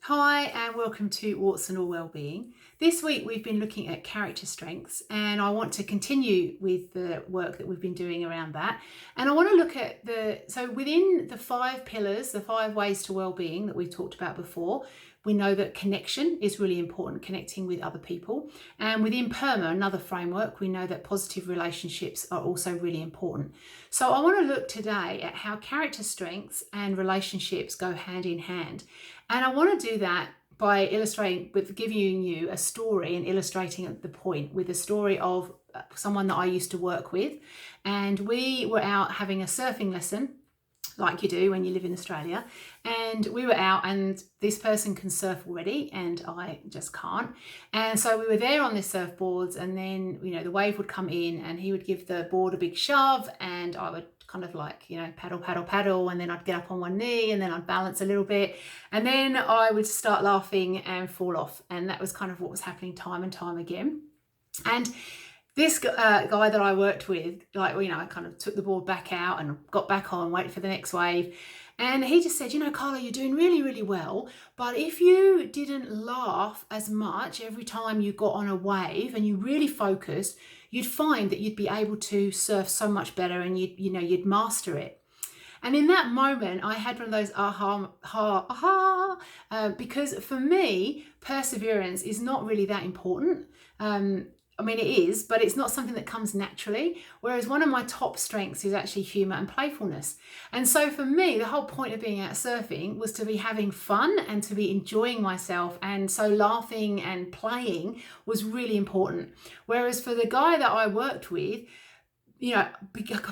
Hi and welcome to Warts and All Wellbeing. This week we've been looking at character strengths and I want to continue with the work that we've been doing around that. And I want to look at within the 5 pillars, the 5 ways to wellbeing that we've talked about before, we know that connection is really important, connecting with other people. And within PERMA, another framework, we know that positive relationships are also really important. So I want to look today at how character strengths and relationships go hand in hand. And I want to do that by giving you a story and illustrating the point with a story of someone that I used to work with. And we were out having a surfing lesson, like you do when you live in Australia. And we were out and this person can surf already and I just can't. And so we were there on the surfboards and then, the wave would come in and he would give the board a big shove and I would kind of paddle, and then I'd get up on one knee and then I'd balance a little bit and then I would start laughing and fall off. And that was kind of what was happening time and time again. And this guy that I worked with, I kind of took the board back out and got back on, waited for the next wave. And he just said, Carla, you're doing really, really well. But if you didn't laugh as much every time you got on a wave and you really focused, you'd find that you'd be able to surf so much better and you'd master it. And in that moment, I had one of those because for me, perseverance is not really that important. It is, but it's not something that comes naturally. Whereas one of my top strengths is actually humour and playfulness. And so for me, the whole point of being out surfing was to be having fun and to be enjoying myself. And so laughing and playing was really important. Whereas for the guy that I worked with,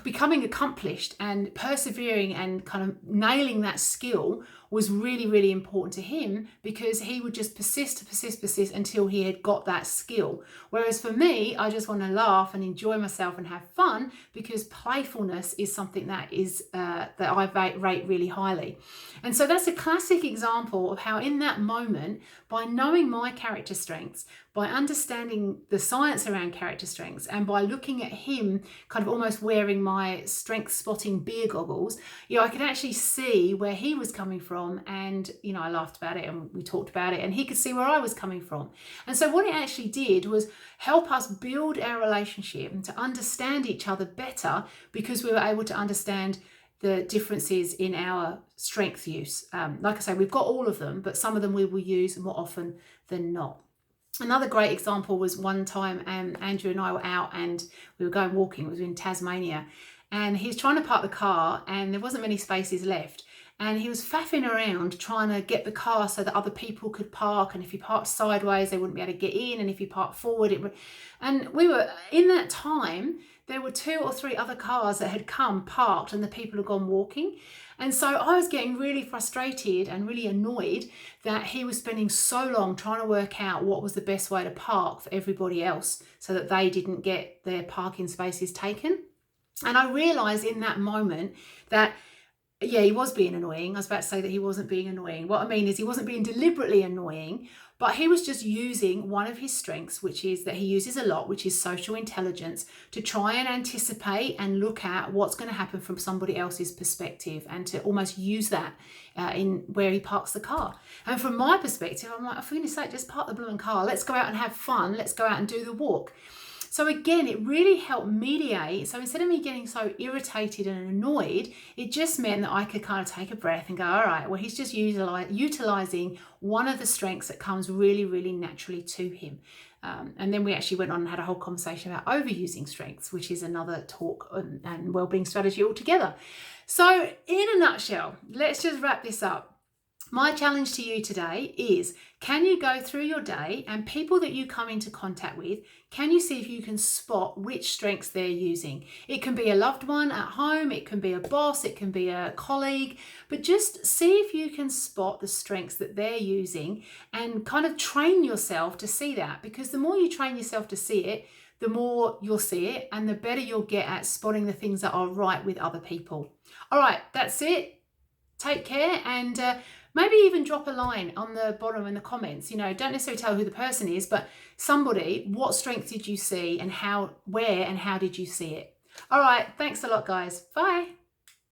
becoming accomplished and persevering and kind of nailing that skill was really, really important to him because he would just persist until he had got that skill. Whereas for me, I just want to laugh and enjoy myself and have fun because playfulness is something that I rate really highly. And so that's a classic example of how in that moment, by knowing my character strengths, by understanding the science around character strengths, and by looking at him kind of almost wearing my strength spotting beer goggles, I could actually see where he was coming from. And, I laughed about it and we talked about it and he could see where I was coming from. And so what it actually did was help us build our relationship and to understand each other better because we were able to understand the differences in our strength use. Like I say, we've got all of them, but some of them we will use more often than not. Another great example was one time Andrew and I were out and we were going walking. It was in Tasmania and he was trying to park the car and there wasn't many spaces left. And he was faffing around trying to get the car so that other people could park. And if he parked sideways, they wouldn't be able to get in. And if he parked forward, it would. And we were, in that time, there were 2 or 3 other cars that had come, parked, and the people had gone walking. And so I was getting really frustrated and really annoyed that he was spending so long trying to work out what was the best way to park for everybody else so that they didn't get their parking spaces taken. And I realised in that moment that he was being annoying. I was about to say that he wasn't being annoying. What I mean is he wasn't being deliberately annoying, but he was just using one of his strengths, which is that he uses a lot, which is social intelligence, to try and anticipate and look at what's going to happen from somebody else's perspective and to almost use that in where he parks the car. And from my perspective, I'm like, for goodness sake, just park the blooming car. Let's go out and have fun. Let's go out and do the walk. So again, it really helped mediate. So instead of me getting so irritated and annoyed, it just meant that I could kind of take a breath and go, all right, well, he's just utilizing one of the strengths that comes really, really naturally to him. And then we actually went on and had a whole conversation about overusing strengths, which is another talk and wellbeing strategy altogether. So in a nutshell, let's just wrap this up. My challenge to you today is, can you go through your day and people that you come into contact with, can you see if you can spot which strengths they're using? It can be a loved one at home, it can be a boss, it can be a colleague, but just see if you can spot the strengths that they're using and kind of train yourself to see that, because the more you train yourself to see it, the more you'll see it and the better you'll get at spotting the things that are right with other people. All right, that's it. Take care and maybe even drop a line on the bottom in the comments. Don't necessarily tell who the person is, but somebody, what strength did you see and how, where and how did you see it? All right, thanks a lot, guys. Bye.